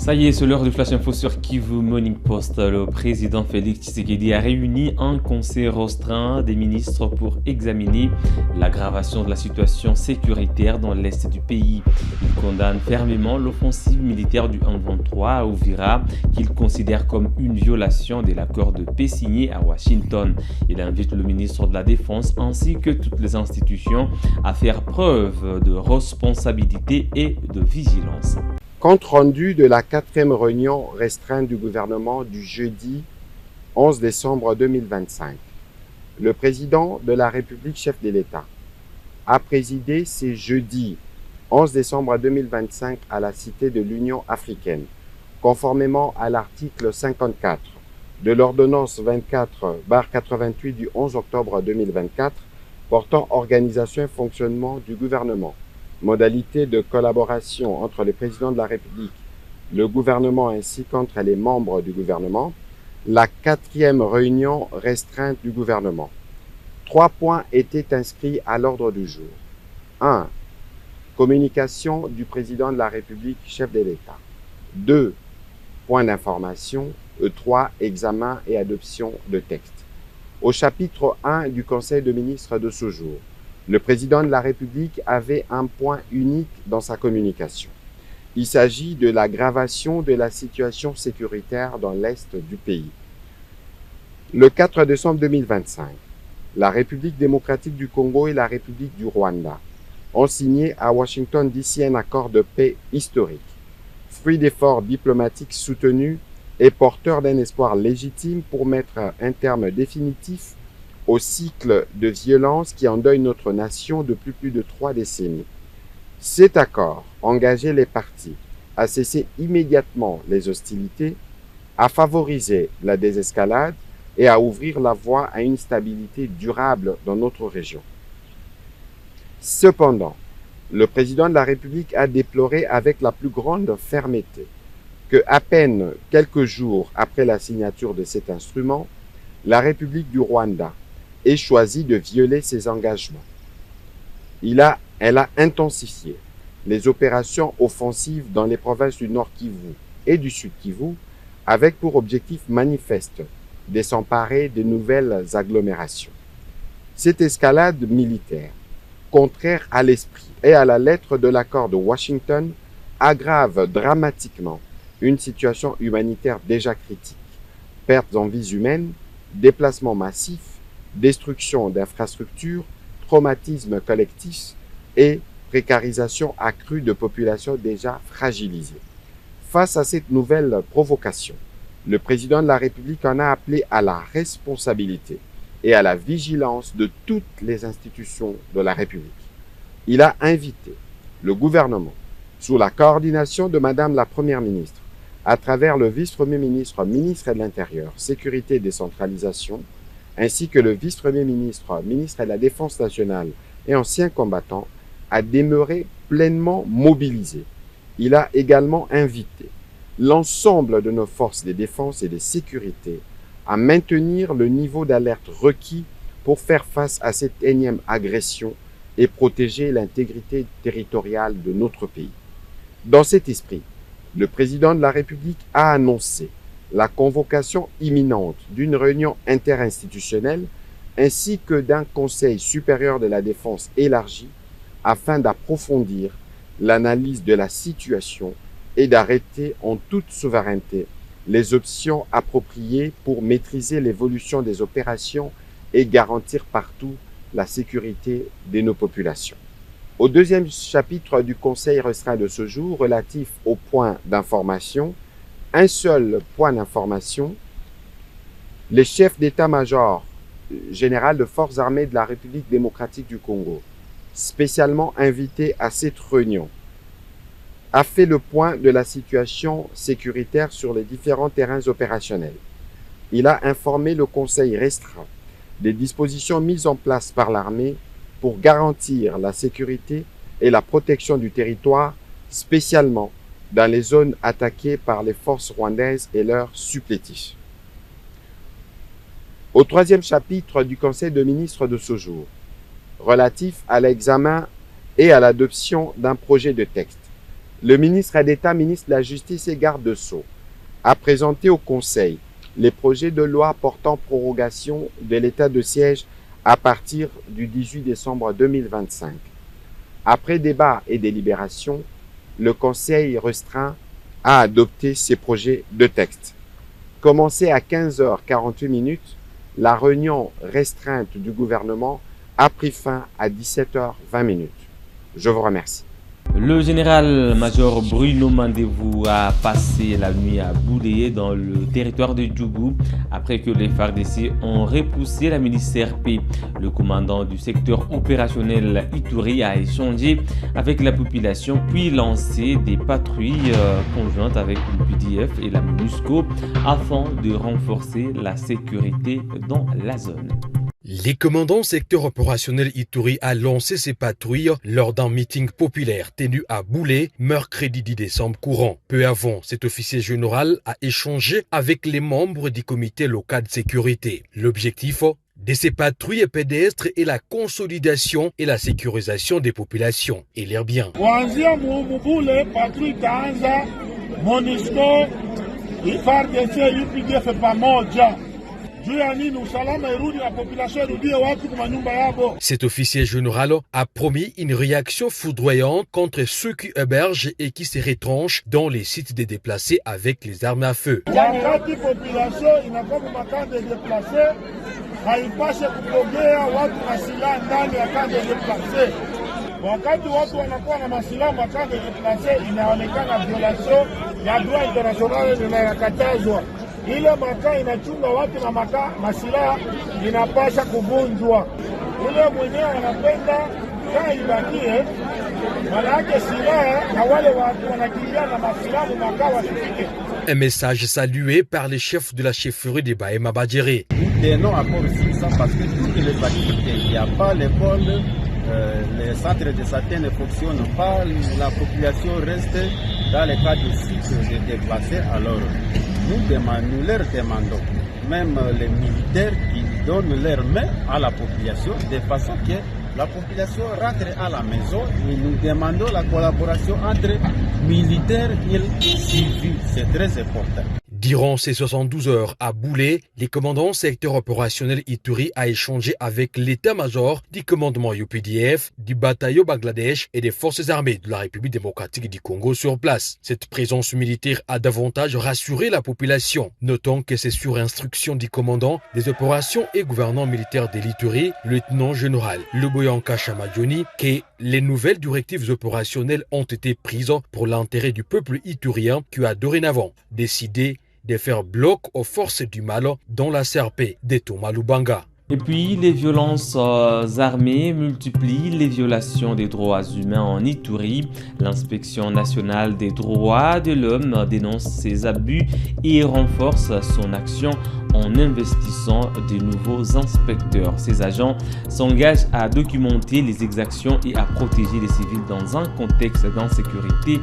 Ça y est, c'est l'heure du Flash Info sur Kivu Morning Post. Le président Félix Tshisekedi a réuni un conseil restreint des ministres pour examiner l'aggravation de la situation sécuritaire dans l'est du pays. Il condamne fermement l'offensive militaire du 1-23 à Uvira, qu'il considère comme une violation de l'accord de paix signé à Washington. Il invite le ministre de la Défense ainsi que toutes les institutions à faire preuve de responsabilité et de vigilance. Compte rendu de la 4e réunion restreinte du gouvernement du jeudi 11 décembre 2025. Le président de la République, chef de l'État, a présidé ce jeudi 11 décembre 2025 à la Cité de l'Union africaine, conformément à l'article 54 de l'ordonnance 24/88 du 11 octobre 2024 portant organisation et fonctionnement du gouvernement. Modalité de collaboration entre le président de la République, le gouvernement ainsi qu'entre les membres du gouvernement, la 4e réunion restreinte du gouvernement. 3 points étaient inscrits à l'ordre du jour. 1. Communication du président de la République, chef de l'État. 2. Points d'information. 3. Examen et adoption de textes. Au chapitre 1 du Conseil de ministres de ce jour, le président de la République avait un point unique dans sa communication. Il s'agit de l'aggravation de la situation sécuritaire dans l'est du pays. Le 4 décembre 2025, la République démocratique du Congo et la République du Rwanda ont signé à Washington DC un accord de paix historique, fruit d'efforts diplomatiques soutenus et porteur d'un espoir légitime pour mettre un terme définitif au cycle de violence qui endeuille notre nation depuis plus de 3 décennies. Cet accord engageait les parties à cesser immédiatement les hostilités, à favoriser la désescalade et à ouvrir la voie à une stabilité durable dans notre région. Cependant, le président de la République a déploré avec la plus grande fermeté que, à peine quelques jours après la signature de cet instrument, la République du Rwanda ait choisi de violer ses engagements. Elle a intensifié les opérations offensives dans les provinces du Nord Kivu et du Sud Kivu avec pour objectif manifeste de s'emparer de nouvelles agglomérations. Cette escalade militaire, contraire à l'esprit et à la lettre de l'accord de Washington, aggrave dramatiquement une situation humanitaire déjà critique. Pertes en vies humaines, déplacements massifs, destruction d'infrastructures, traumatisme collectif et précarisation accrue de populations déjà fragilisées. Face à cette nouvelle provocation, le président de la République en a appelé à la responsabilité et à la vigilance de toutes les institutions de la République. Il a invité le gouvernement, sous la coordination de Madame la Première ministre, à travers le vice-premier ministre, ministre de l'Intérieur, Sécurité et Décentralisation, ainsi que le vice-premier ministre, ministre de la Défense nationale et ancien combattant, à demeurer pleinement mobilisés. Il a également invité l'ensemble de nos forces de défense et de sécurité à maintenir le niveau d'alerte requis pour faire face à cette énième agression et protéger l'intégrité territoriale de notre pays. Dans cet esprit, le président de la République a annoncé la convocation imminente d'une réunion interinstitutionnelle ainsi que d'un Conseil supérieur de la défense élargi afin d'approfondir l'analyse de la situation et d'arrêter en toute souveraineté les options appropriées pour maîtriser l'évolution des opérations et garantir partout la sécurité de nos populations. Au deuxième chapitre du Conseil restreint de ce jour relatif aux points d'information, un seul point d'information, les chefs d'état-major général de forces armées de la République démocratique du Congo, spécialement invité à cette réunion, a fait le point de la situation sécuritaire sur les différents terrains opérationnels. Il a informé le Conseil restreint des dispositions mises en place par l'armée pour garantir la sécurité et la protection du territoire, spécialement dans les zones attaquées par les forces rwandaises et leurs supplétifs. Au troisième chapitre du Conseil de ministres de ce jour, relatif à l'examen et à l'adoption d'un projet de texte, le ministre d'État, ministre de la Justice et garde Sceaux a présenté au Conseil les projets de loi portant prorogation de l'état de siège à partir du 18 décembre 2025. Après débat et délibération, le Conseil restreint a adopté ces projets de texte. Commencée à 15h48, la réunion restreinte du gouvernement a pris fin à 17h20. Je vous remercie. Le général-major Bruno Mandevou a passé la nuit à Boulé dans le territoire de Djougou après que les FARDC ont repoussé la milice CRP. Le commandant du secteur opérationnel Ituri a échangé avec la population puis lancé des patrouilles conjointes avec le PDF et la MONUSCO afin de renforcer la sécurité dans la zone. Les commandants secteur opérationnel Ituri a lancé ses patrouilles lors d'un meeting populaire tenu à Boulé, mercredi 10 décembre courant. Peu avant, cet officier général a échangé avec les membres du comité local de sécurité. L'objectif de ces patrouilles pédestres est la consolidation et la sécurisation des populations et leurs biens. Cet officier général a promis une réaction foudroyante contre ceux qui hébergent et qui se retranchent dans les sites des déplacés avec les armes à feu. Wakati watu wanakuwa na masilaha makande deplase, inaonekana violation ya droit international inakatazwa. Ile makaa inachunga watu na masilaha inapasha kuvunjwa. Ule mwenyewe anapenda kaa ibakie, manake silaha na wale watu wanakimbia na masilaha makaa wasifike. Un message salué par les chefs de la chefferie de Bahema Badjere. Nous tenons à aussi ça parce que toutes les activités, il n'y a pas l'école, les centres de santé ne fonctionnent pas, la population reste dans les cas de sites de déplacés. Alors nous leur demandons, même les militaires qui donnent leur main à la population de façon que la population rentre à la maison et nous demandons la collaboration entre militaires et civils. C'est très important. Durant ces 72 heures à Boulé, les commandants secteur opérationnel Ituri a échangé avec l'état-major du commandement UPDF, du bataillon Bangladesh et des forces armées de la République démocratique du Congo sur place. Cette présence militaire a davantage rassuré la population, notant que c'est sur instruction du commandant des opérations et gouvernant militaire de l'Ituri, le lieutenant-général Luboyanka Chamadjoni, que les nouvelles directives opérationnelles ont été prises pour l'intérêt du peuple iturien qui a dorénavant décidé de faire bloc aux forces du mal dans la CRP de Thomas Lubanga. Et puis, les violences armées multiplient les violations des droits humains en Ituri. L'inspection nationale des droits de l'homme dénonce ces abus et renforce son action en investissant de nouveaux inspecteurs. Ces agents s'engagent à documenter les exactions et à protéger les civils dans un contexte d'insécurité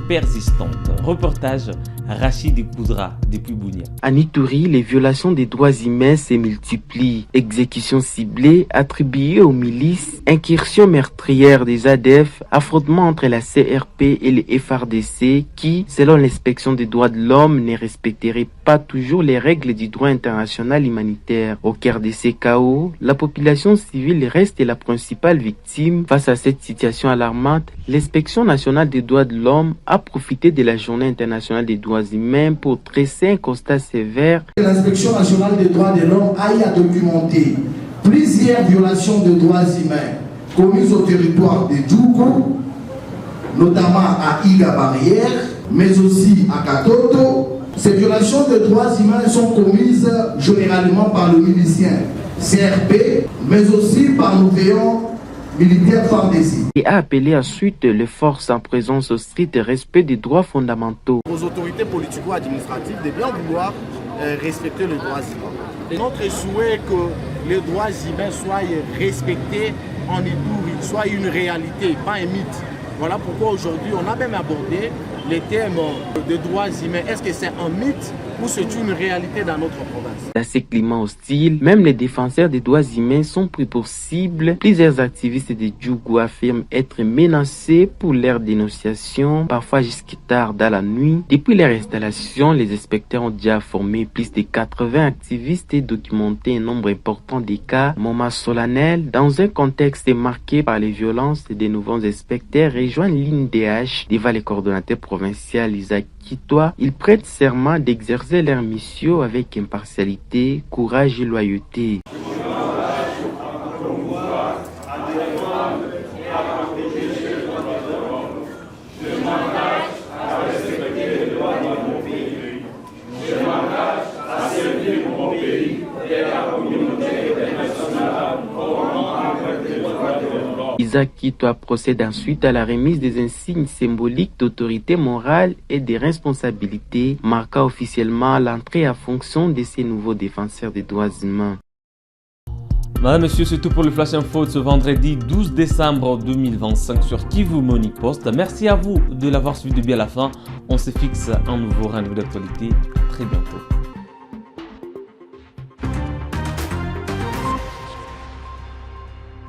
persistante. Reportage Rachid Koudra depuis Bounia. En Ituri, les violations des droits humains se multiplient. Exécutions ciblées attribuées aux milices, incursions meurtrières des ADF, affrontements entre la CRP et les FARDC qui, selon l'inspection des droits de l'homme, ne respecteraient pas toujours les règles du droit international humanitaire. Au cœur de ces chaos, la population civile reste la principale victime. Face à cette situation alarmante, l'inspection nationale des droits de l'homme a profité de la journée internationale des droits humains pour dresser un constat sévère. L'inspection nationale des droits de l'homme a eu à documenter plusieurs violations de droits humains commises au territoire de Djougou, notamment à Iga Barrière, mais aussi à Katoto. Ces violations de droits humains sont commises généralement par le milicien CRP, mais aussi par nos veillants militaires FARDC. Et a appelé ensuite les forces en présence au strict respect des droits fondamentaux. Aux autorités politico-administratives de bien vouloir respecter les droits humains. Et notre souhait est que les droits humains soient respectés en Ituri, soient une réalité, pas un mythe. Voilà pourquoi aujourd'hui on a même abordé les thèmes de droits humains. Est-ce que c'est un mythe ou c'est une réalité dans notre province? Dans ces climats hostiles, même les défenseurs des droits humains sont pris pour cible. Plusieurs activistes de Djougou affirment être menacés pour leur dénonciation, parfois jusqu'à tard dans la nuit. Depuis leur installation, les inspecteurs ont déjà formé plus de 80 activistes et documenté un nombre important de cas. Moment solennel, dans un contexte marqué par les violences, des nouveaux inspecteurs rejoignent l'INDH devant les coordonnateurs provinciaux Isaac Kitoa. Ils prêtent serment d'exercer leur mission avec impartialité, courage et loyauté. Isaac Kitoa procède ensuite à la remise des insignes symboliques d'autorité morale et de responsabilité, marquant officiellement l'entrée à fonction de ces nouveaux défenseurs des droits humains. Madame, Monsieur, c'est tout pour le Flash Info de ce vendredi 12 décembre 2025 sur Kivu Morning Post. Merci à vous de l'avoir suivi de bien à la fin. On se fixe un nouveau rendez-vous d'actualité très bientôt.